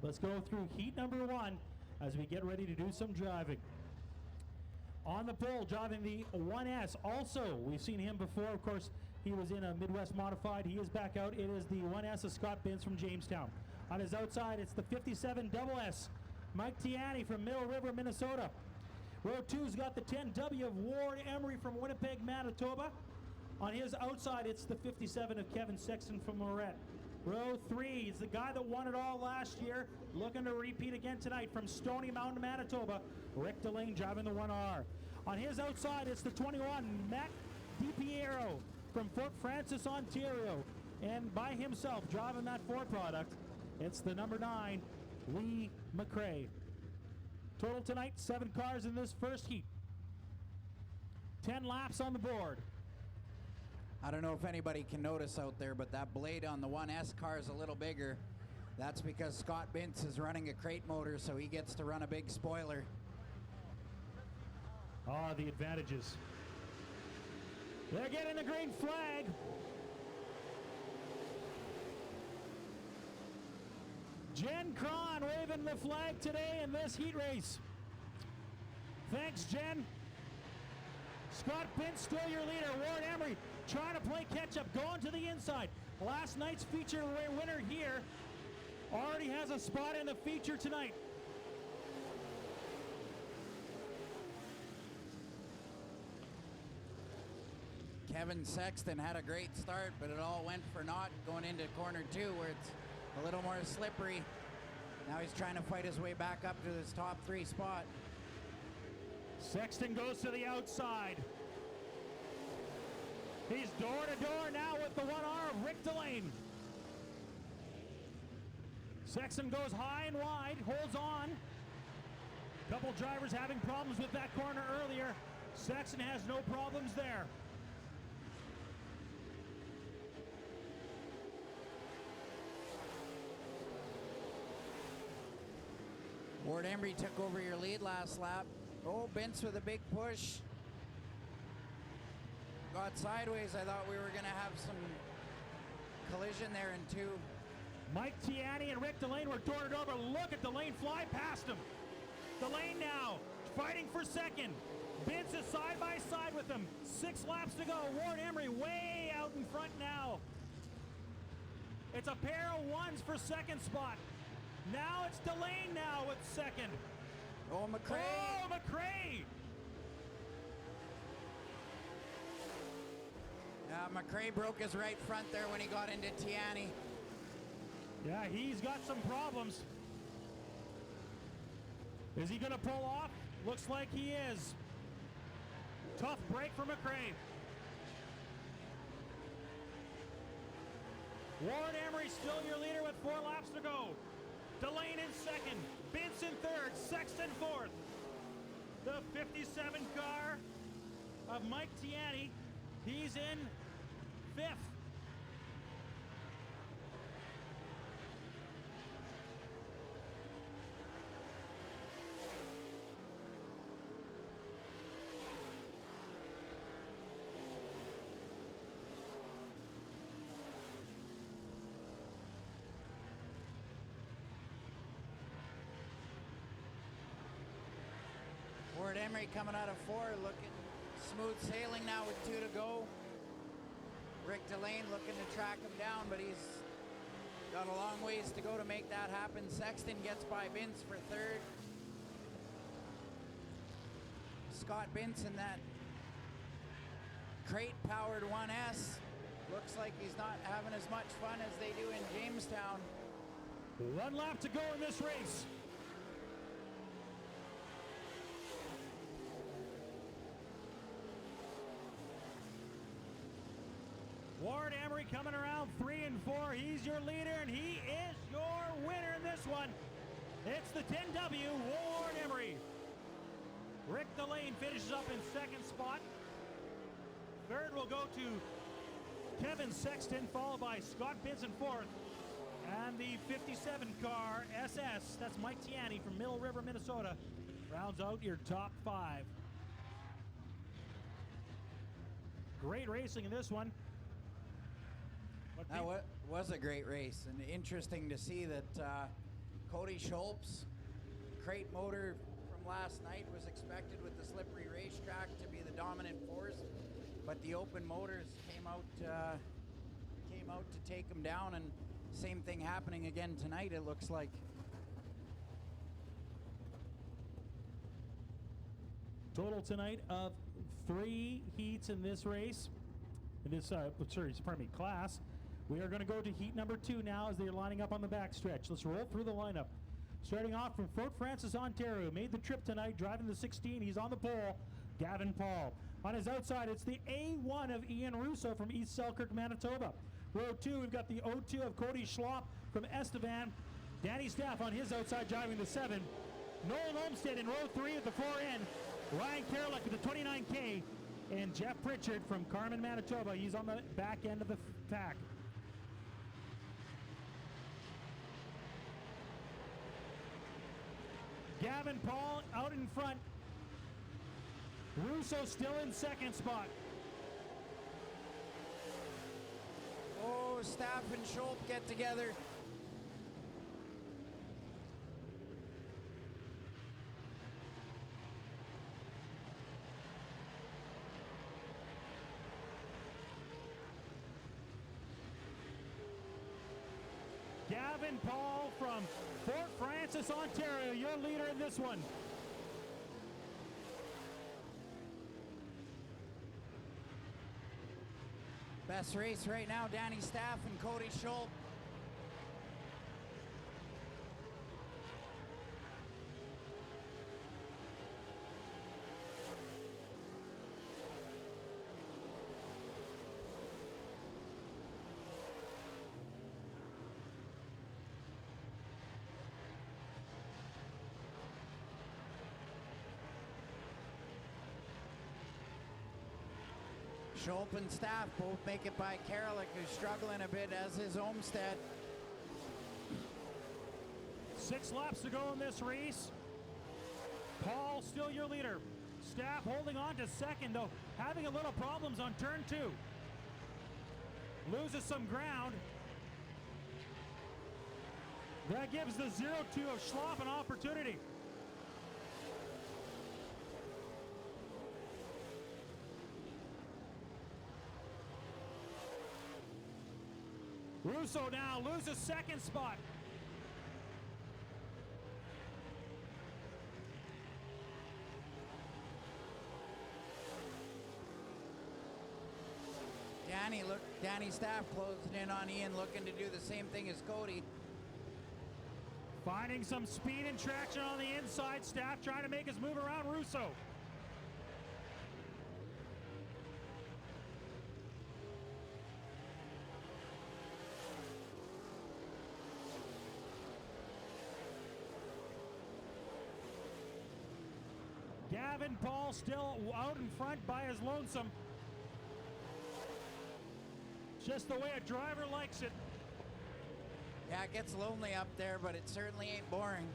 Let's go through heat number 1 as we get ready to do some driving. On the pole, driving the 1S. Also, we've seen him before. Of course, he was in a Midwest Modified. He is back out. It is the 1S of Scott Bintz from Jamestown. On his outside, it's the 57 double S, Mike Tiani from Middle River, Minnesota. Row 2's got the 10W of Ward Emery from Winnipeg, Manitoba. On his outside, it's the 57 of Kevin Sexton from Lorette. Row 3 is the guy that won it all last year, looking to repeat again tonight from Stony Mountain, Manitoba. Rick Delane driving the 1R. On his outside, it's the 21, Matt DiPiero from Fort Francis, Ontario. And by himself, driving that Ford product, it's the number 9, Lee McRae. Total tonight, 7 cars in this first heat. 10 laps on the board. I don't know if anybody can notice out there, but that blade on the 1S car is a little bigger. That's because Scott Bintz is running a crate motor, so he gets to run a big spoiler. Ah, the advantages. They're getting the green flag. Jen Cron waving the flag today in this heat race. Thanks, Jen. Scott Bintz still your leader. Ward Emery trying to play catch-up, going to the inside. Last night's feature winner here already has a spot in the feature tonight. Kevin Sexton had a great start, but it all went for naught going into corner 2 where it's a little more slippery. Now he's trying to fight his way back up to his top 3 spot. Sexton goes to the outside. He's door to door now with the 1R of Rick Delane. Sexton goes high and wide, holds on. Couple drivers having problems with that corner earlier. Sexton has no problems there. Ward Emery took over your lead last lap. Oh, Bintz with a big push. Got sideways. I thought we were going to have some collision there in 2. Mike Tiani and Rick Delane were door to door, but look at Delane fly past him. Delane now fighting for second. Bintz is side by side with him. 6 laps to go. Ward Emery way out in front now. It's a pair of 1s for second spot. Now it's Delane now with second. Oh, McRae. Oh, McRae. McRae broke his right front there when he got into Tiani. Yeah, he's got some problems. Is he going to pull off? Looks like he is. Tough break for McRae. Ward Emery still your leader with 4 laps to go. Delane in second, Bintz in third, Sexton fourth. The 57 car of Mike Tiani, he's in 5th. Ward Emery coming out of 4, looking smooth sailing now with 2 to go. Rick Delane looking to track him down, but he's got a long ways to go to make that happen. Sexton gets by Bintz for 3rd. Scott Bintz in that crate-powered 1S. Looks like he's not having as much fun as they do in Jamestown. 1 lap to go in this race. Ward Emery coming around 3 and 4. He's your leader, and he is your winner in this one. It's the 10W, Ward Emery. Rick Delane finishes up in 2nd spot. 3rd will go to Kevin Sexton, followed by Scott Bintz in 4th. And the 57 car SS, that's Mike Tiani from Middle River, Minnesota, rounds out your top 5. Great racing in this one. That was a great race, and interesting to see that Cody Schultz. Crate motor from last night was expected with the slippery racetrack to be the dominant force, but the open motors came out to take him down, and same thing happening again tonight, it looks like. Total tonight of 3 heats in this race, in this class. We are going to go to heat number 2 now as they're lining up on the backstretch. Let's roll through the lineup. Starting off from Fort Francis, Ontario, made the trip tonight, driving the 16. He's on the pole, Gavin Paul. On his outside, it's the A1 of Ian Russo from East Selkirk, Manitoba. Row 2, we've got the O2 of Cody Schlopp from Estevan. Danny Staff on his outside, driving the 7. Nolan Olmstead in row 3 at the far end. Ryan Kerlick with the 29K. And Jeff Pritchard from Carmen, Manitoba. He's on the back end of the pack. Gavin Paul out in front. Russo still in second spot. Oh, Staff and Schultz get together. Gavin Paul from Fort Francis, Ontario, your leader in this one. Best race right now, Danny Staff and Cody Schultz. Schultz and Staff both make it by Kerlick, who's struggling a bit, as is Olmstead. 6 laps to go in this race. Paul still your leader. Staff holding on to second, though, having a little problems on turn 2. Loses some ground. That gives the 0-2 of Schlopp an opportunity. Russo now loses second spot. Danny Staff closing in on Ian, looking to do the same thing as Cody. Finding some speed and traction on the inside. Staff trying to make his move around Russo. Gavin Paul still out in front by his lonesome. Just the way a driver likes it. Yeah, it gets lonely up there, but it certainly ain't boring.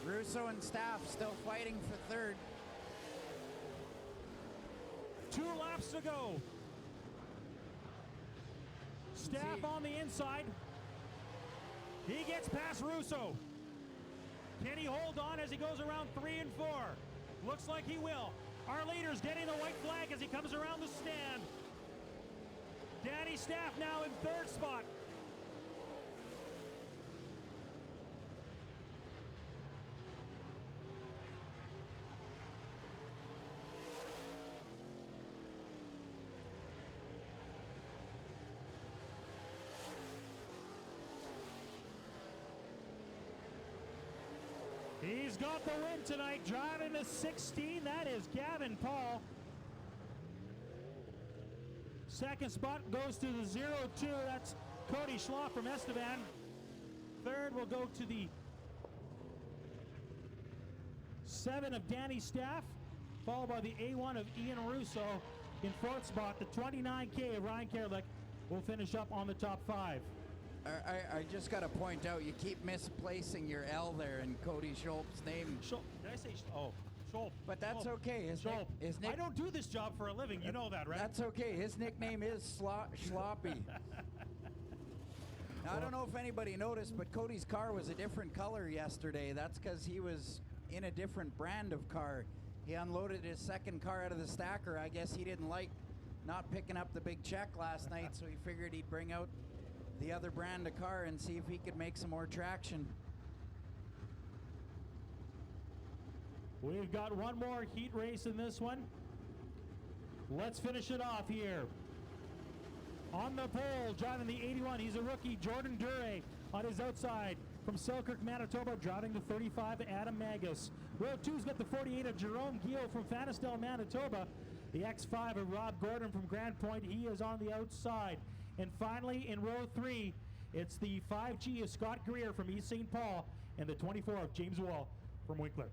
Russo and Staff still fighting for third. 2 laps to go. Staff on the inside. He gets past Russo. Can he hold on as he goes around 3 and 4? Looks like he will. Our leader's getting the white flag as he comes around the stand. Danny Staff now in third spot. He's got the win tonight, driving the 16. That is Gavin Paul. Second spot goes to the 0-2. That's Cody Schlopp from Estevan. Third will go to the 7 of Danny Staff, followed by the A1 of Ian Russo. In fourth spot, the 29K of Ryan Kerlick will finish up on the top 5. I just got to point out, you keep misplacing your L there in Cody Schultz's name. Did I say? Oh, Schultz. But that's okay. His I don't do this job for a living. You know that, right? That's okay. His nickname is Sloppy. Now, I don't know if anybody noticed, but Cody's car was a different color yesterday. That's because he was in a different brand of car. He unloaded his second car out of the stacker. I guess he didn't like not picking up the big check last night, so he figured he'd bring out the other brand of car and see if he could make some more traction. We've got one more heat race in this one. Let's finish it off here. On the pole, driving the 81, he's a rookie, Jordan Dure, on his outside. From Selkirk, Manitoba, driving the 35, Adam Magus. Row 2's got the 48 of Jerome Gio from Fanisdale, Manitoba. The X5 of Rob Gordon from Grand Point, he is on the outside. And finally, in row 3, it's the 5G of Scott Greer from East St. Paul and the 24 of James Wall from Winkler.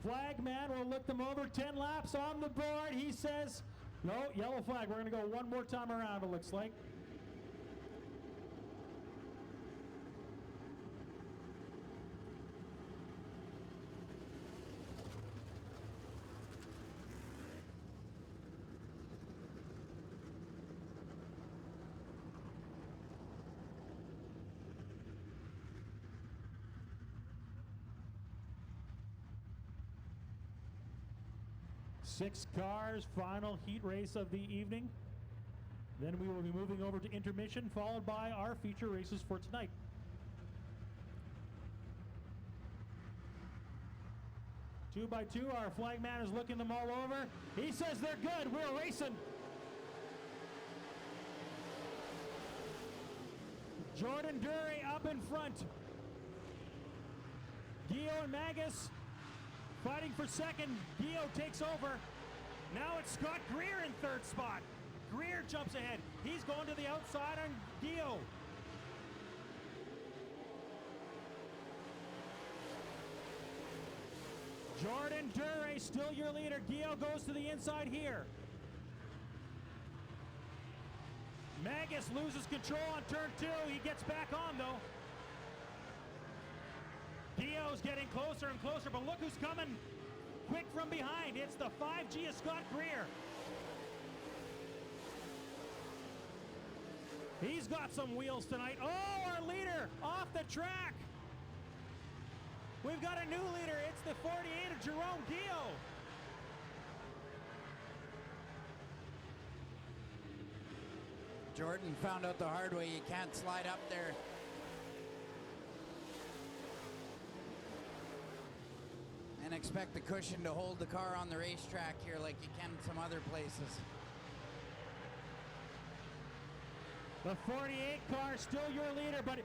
Flag man will look them over. 10 laps on the board. He says, no, yellow flag. We're going to go one more time around, it looks like. Six cars, final heat race of the evening. Then we will be moving over to intermission, followed by our feature races for tonight. Two by two, our flag man is looking them all over. He says they're good, we're racing. Jordan Dury up in front. Gio and Magus fighting for second. Gio takes over. Now it's Scott Greer in third spot. Greer jumps ahead. He's going to the outside on Gio. Jordan Duray still your leader. Gio goes to the inside here. Magus loses control on turn 2. He gets back on though. Gio's getting closer and closer, but look who's coming quick from behind. It's the 5G of Scott Greer. He's got some wheels tonight. Oh, our leader off the track. We've got a new leader. It's the 48 of Jerome Gio. Jordan found out the hard way. You can't slide up there. And expect the cushion to hold the car on the racetrack here like you can some other places. The 48 car still your leader, but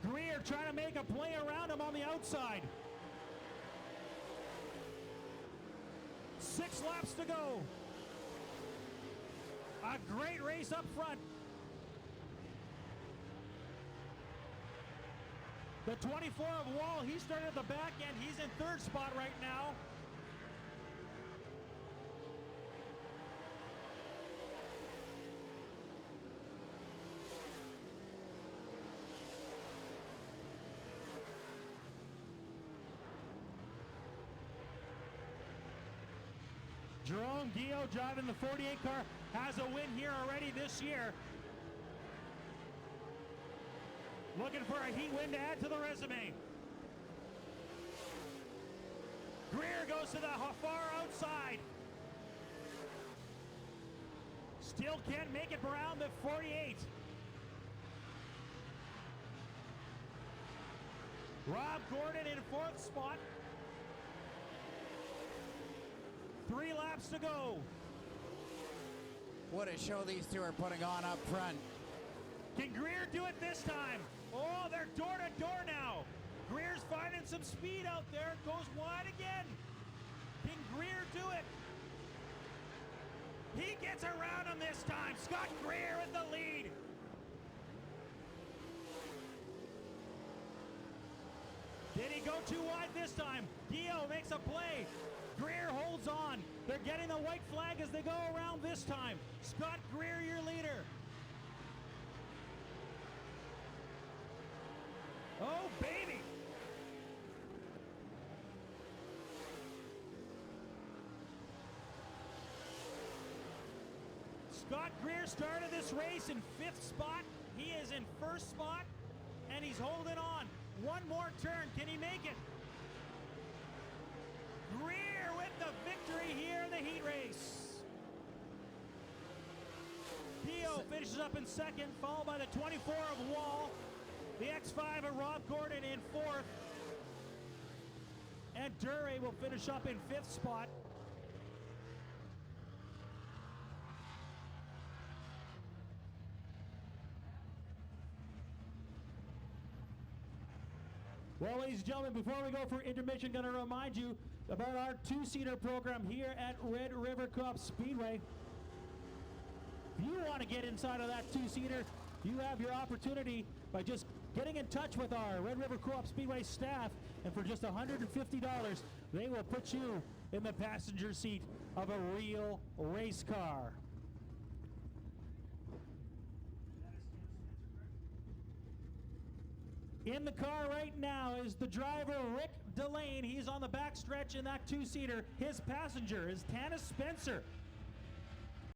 Greer trying to make a play around him on the outside. 6 laps to go. A great race up front. The 24 of Wall, he started at the back end. He's in third spot right now. Jerome Gio driving the 48 car has a win here already this year. Looking for a heat win to add to the resume. Greer goes to the far outside. Still can't make it around the 48. Rob Gordon in fourth spot. 3 laps to go. What a show these two are putting on up front. Can Greer do it this time? Oh, they're door to door now. Greer's finding some speed out there. Goes wide again. Can Greer do it? He gets around him this time. Scott Greer with the lead. Did he go too wide this time? Gio makes a play. Greer holds on. They're getting the white flag as they go around this time. Scott Greer, your leader. Oh, baby. Scott Greer started this race in 5th spot. He is in 1st spot, and he's holding on. One more turn. Can he make it? Greer with the victory here in the heat race. Pio finishes up in 2nd, followed by the 24 of Wall. The X5 of Rob Gordon in 4th. And Duray will finish up in 5th spot. Well, ladies and gentlemen, before we go for intermission, going to remind you about our 2-seater program here at Red River Co-op Speedway. If you want to get inside of that 2-seater, you have your opportunity by just getting in touch with our Red River Co-op Speedway staff, and for just $150, they will put you in the passenger seat of a real race car. In the car right now is the driver, Rick Delane. He's on the back stretch in that 2-seater. His passenger is Tanis Spencer.